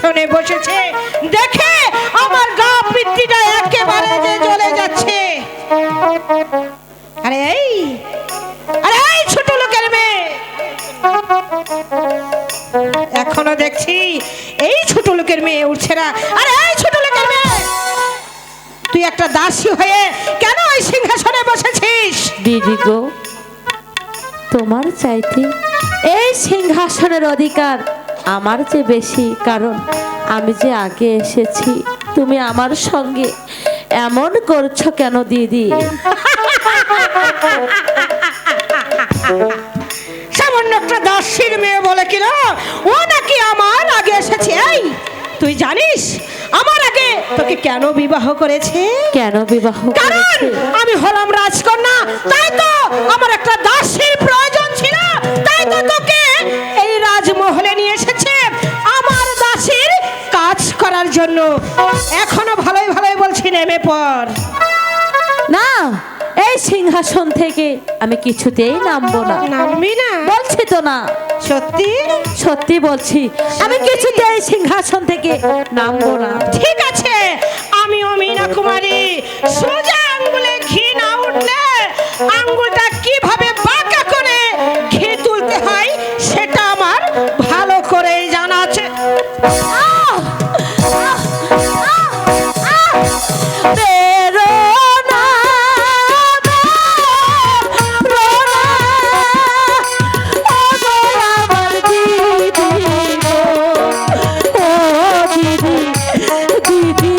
সিংহাসনে বসেছে দেখে আমার গা পিত্তিটা একেবারে যে জ্বলে যাচ্ছে। আরে এই ছোট লোকের মেয়ে, এখনো দেখছি এই ছোট লোকের মেয়ে উঠছে না। আরে এই ছোট লোকের মেয়ে, তুই একটা দাসী হয়ে কেন ওই সিংহাসনে বসেছিস? দিদি গো, তোমার চাইতে এই সিংহাসনের অধিকার আমার চেয়ে বেশি, কারণ আমি যে আগে এসেছি। তুমি আমার সঙ্গে এমন করছো কেন দিদি? সামান্য একটা দাসীর মেয়ে বলে কিনা ও নাকি আমার আগে এসেছে। এই তুই জানিস আমার আগে তোকে কেন বিবাহ করেছে? কেন বিবাহ কারণ করেছে? আমি হলাম রাজকন্যা, তাই তো আমার একটা দাসীর প্রয়োজন ছিল, তাই তো তোকে এই রাজমহলে নিয়ে এসেছে আমার দাসীর কাজ করার জন্য। এখনো ভালোই ভালোই বলছি নেমে পড়। না, এই সিংহাসন থেকে আমি কিছুতেই নামবো না। নামবি না? বলছি তো না। সত্যি? সত্যি বলছি, আমি কিছুতেই এই সিংহাসন থেকে নামবো না। ঠিক আছে, আমিও মীনা কুমারী। সোজা আঙ্গুলে ঘি না উঠলে আঙ্গুলটা কিভাবে বাঁকা করে ঘি তুলতে হয় সেটা আমার ভালো করে জানা আছে। দিদি